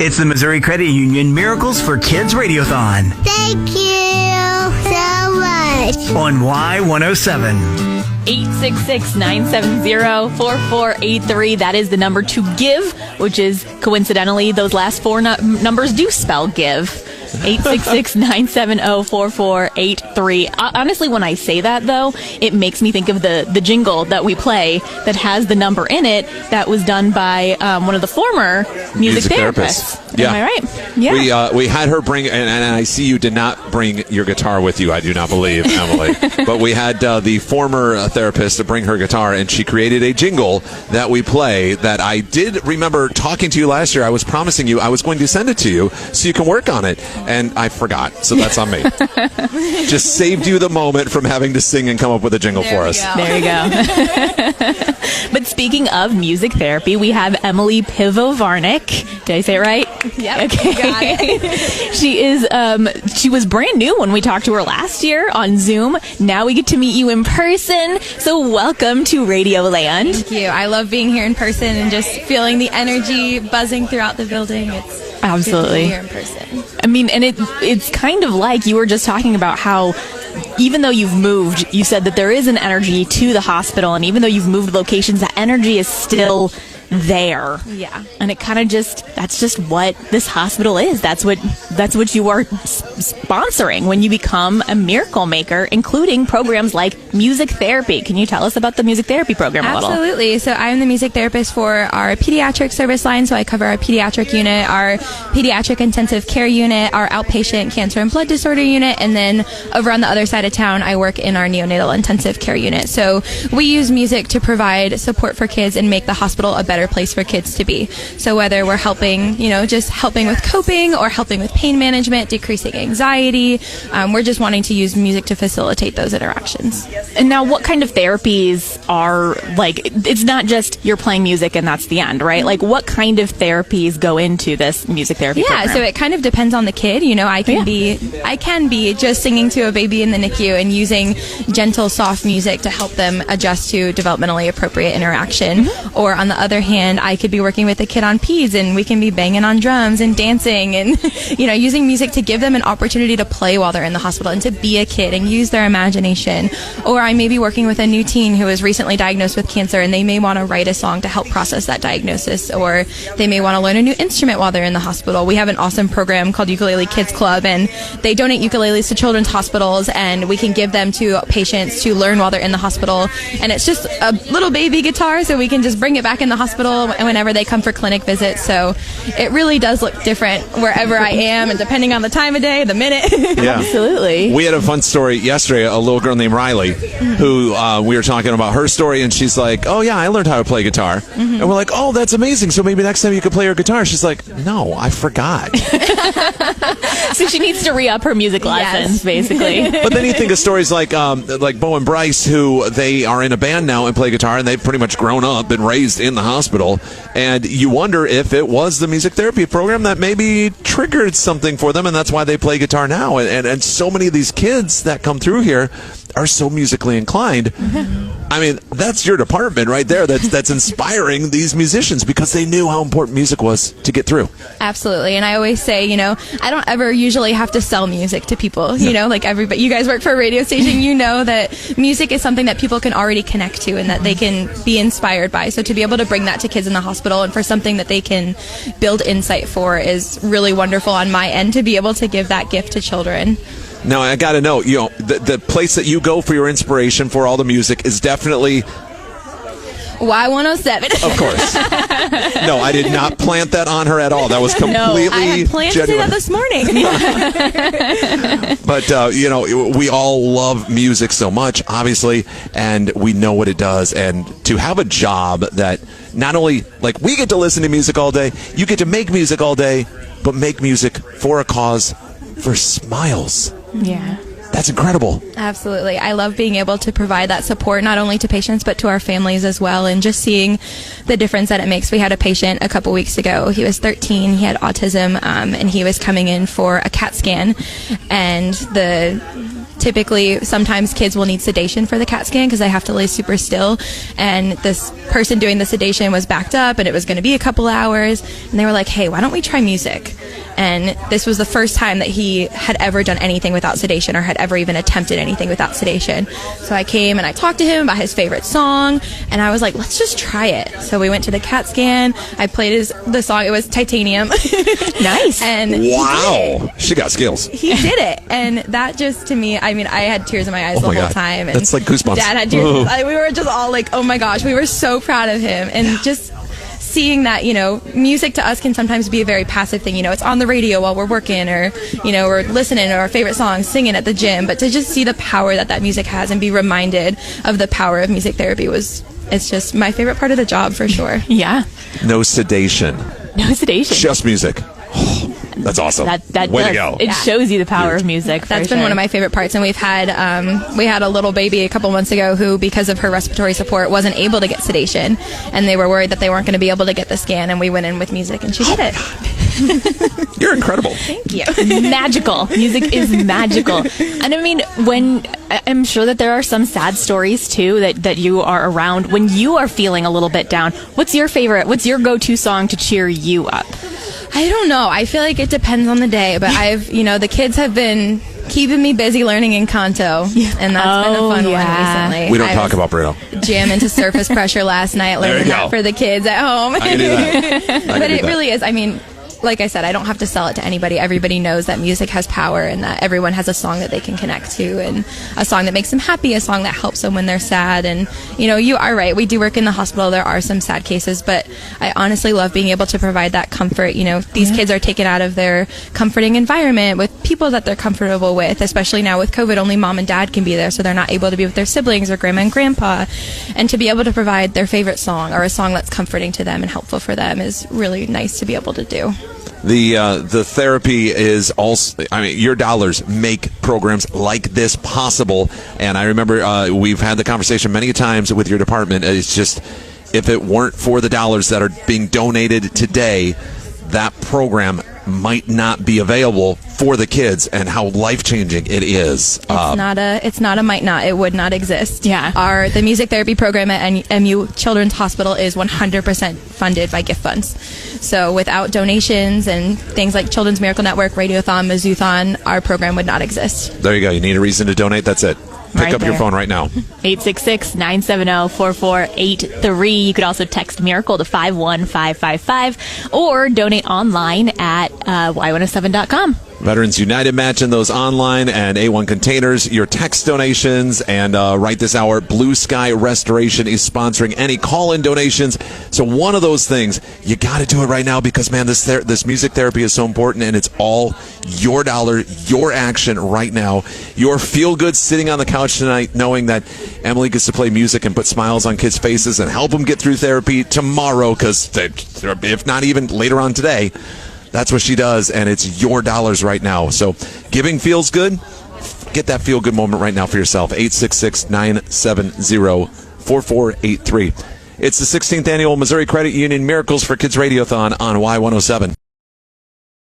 It's the Missouri Credit Union Miracles for Kids Radiothon. Thank you so much. On Y107. 866-970-4483. That is the number to give, which is coincidentally, those last four numbers do spell give. 866-970-4483. Honestly, when I say that, though, it makes me think of the jingle that we play that has the number in it that was done by one of the former music therapists. Yeah. Am I right? Yeah. We had her bring, and I see you did not bring your guitar with you, I do not believe, Emily. But we had the former therapist to bring her guitar, and she created a jingle that we play that I did remember talking to you last year. I was promising you I was going to send it to you so you can work on it. And I forgot, so that's on me. Just saved you the moment from having to sing and come up with a jingle for us. There you go. But speaking of music therapy, we have Emily Pivovarnik. Did I say it right? Yep. Okay. Got it. She was brand new when we talked to her last year on Zoom. Now we get to meet you in person. So welcome to Radioland. Thank you. I love being here in person and just feeling the energy buzzing throughout the building. It's absolutely good to be here in person. I mean, and it's kind of like you were just talking about how even though you've moved, you said that there is an energy to the hospital, and even though you've moved locations, that energy is still there. Yeah. And it kind of that's just what this hospital is. That's what you are sponsoring when you become a miracle maker, including programs like music therapy. Can you tell us about the music therapy program a little? Absolutely. So I'm the music therapist for our pediatric service line. So I cover our pediatric unit, our pediatric intensive care unit, our outpatient cancer and blood disorder unit, and then over on the other side of town, I work in our neonatal intensive care unit. So we use music to provide support for kids and make the hospital a better place for kids to be. So whether we're helping, just helping with coping or helping with pain management, decreasing anxiety, we're just wanting to use music to facilitate those interactions. And now what kind of therapies are, it's not just you're playing music and that's the end, right? Like what kind of therapies go into this music therapy program? So it kind of depends on the kid. I can be just singing to a baby in the NICU and using gentle, soft music to help them adjust to developmentally appropriate interaction. Mm-hmm. Or on the other hand, I could be working with a kid on peds and we can be banging on drums and dancing and, using music to give them an opportunity to play while they're in the hospital and to be a kid and use their imagination. Or I may be working with a new teen who is recently diagnosed with cancer and they may want to write a song to help process that diagnosis, or they may want to learn a new instrument while they're in the hospital. We have an awesome program called Ukulele Kids Club, and they donate ukuleles to children's hospitals, and we can give them to patients to learn while they're in the hospital. And it's just a little baby guitar, so we can just bring it back in the hospital whenever they come for clinic visits. So it really does look different wherever I am, and depending on the time of day, the minute. Yeah. Absolutely. We had a fun story yesterday, a little girl named Riley, who we were talking about her story, and she's like, oh yeah, I learned how to play guitar. Mm-hmm. And we're like, oh, that's amazing. So maybe next time you could play her guitar. She's like, no, I forgot. So she needs to re-up her music lessons, basically. But then you think of stories like Bo and Bryce, who they are in a band now and play guitar, and they've pretty much grown up and raised in the hospital. And you wonder if it was the music therapy program that maybe triggered something for them, and that's why they play guitar now. And so many of these kids that come through here are so musically inclined. I mean, that's your department right there that's inspiring these musicians, because they knew how important music was to get through. Absolutely. And I always say, I don't ever usually have to sell music to people, like everybody. You guys work for a radio station, that music is something that people can already connect to and that they can be inspired by. So to be able to bring that to kids in the hospital and for something that they can build insight for is really wonderful on my end, to be able to give that gift to children. Now, I got to know, the place that you go for your inspiration for all the music is definitely Y107. Of course. No, I did not plant that on her at all. That was completely I had planned genuine. to say that this morning. But, we all love music so much, obviously, and we know what it does. And to have a job that not only, we get to listen to music all day, you get to make music all day, but make music for a cause, for smiles. Yeah. That's incredible. Absolutely. I love being able to provide that support not only to patients but to our families as well, and just seeing the difference that it makes. We had a patient a couple weeks ago. He was 13. He had autism, and he was coming in for a CAT scan, and the typically sometimes kids will need sedation for the CAT scan because they have to lay super still, and this person doing the sedation was backed up and it was going to be a couple hours, and they were like, hey, why don't we try music? And this was the first time that he had ever done anything without sedation or had ever even attempted anything without sedation. So I came and I talked to him about his favorite song, and I was like, let's just try it. So we went to the CAT scan. I played the song. It was Titanium. Nice. And Wow. She got skills. he did it. And that just, to me, I mean, I had tears in my eyes Oh the my whole God. time. And That's like goosebumps. Dad had tears. We were just all like, oh my gosh, we were so proud of him. And just seeing that, music to us can sometimes be a very passive thing. It's on the radio while we're working, or, we're listening to our favorite songs, singing at the gym. But to just see the power that music has and be reminded of the power of music therapy it's just my favorite part of the job for sure. Yeah. No sedation. No sedation. Just music. That's awesome. That Way does. to go. It shows you the power of music. That's been one of my favorite parts. And we had a little baby a couple months ago who, because of her respiratory support, wasn't able to get sedation, and they were worried that they weren't going to be able to get the scan, and we went in with music and she did it. You're incredible. Thank you. Magical. Music is magical. And I mean, I'm sure that there are some sad stories too that you are around when you are feeling a little bit down. What's your go-to song to cheer you up? I don't know. I feel like it depends on the day, but the kids have been keeping me busy learning in Canto, and that's been a fun one recently. We don't talk about Bruno. Jam into Surface Pressure last night, learning that for the kids at home. I can do that. But it really is. I mean, like I said, I don't have to sell it to anybody. Everybody knows that music has power, and that everyone has a song that they can connect to, and a song that makes them happy, a song that helps them when they're sad. And, you are right. We do work in the hospital. There are some sad cases, but I honestly love being able to provide that comfort. These kids are taken out of their comforting environment with people that they're comfortable with, especially now with COVID. Only mom and dad can be there, so they're not able to be with their siblings or grandma and grandpa. And to be able to provide their favorite song, or a song that's comforting to them and helpful for them, is really nice to be able to do. The therapy is also, your dollars make programs like this possible. And I remember we've had the conversation many times with your department. It's just, if it weren't for the dollars that are being donated today, that program might not be available for the kids, and how life-changing it is. It's not a might not. It would not exist. Yeah. The music therapy program at MU Children's Hospital is 100% funded by gift funds. So without donations and things like Children's Miracle Network, Radiothon, Mizzouthon, our program would not exist. There you go. You need a reason to donate. That's it. Pick Right up your there. phone right now. 866-970-4483. You could also text Miracle to 51555 or donate online at Y107.com. Veterans United matching those online and A1 containers, your text donations, and right this hour, Blue Sky Restoration is sponsoring any call-in donations. So one of those things, you got to do it right now, because, man, this music therapy is so important, and it's all your dollar, your action right now. Your feel-good sitting on the couch tonight knowing that Emily gets to play music and put smiles on kids' faces and help them get through therapy tomorrow, because if not even later on today, that's what she does, and it's your dollars right now. So giving feels good. Get that feel-good moment right now for yourself. 866-970-4483. It's the 16th Annual Missouri Credit Union Miracles for Kids Radiothon on Y107.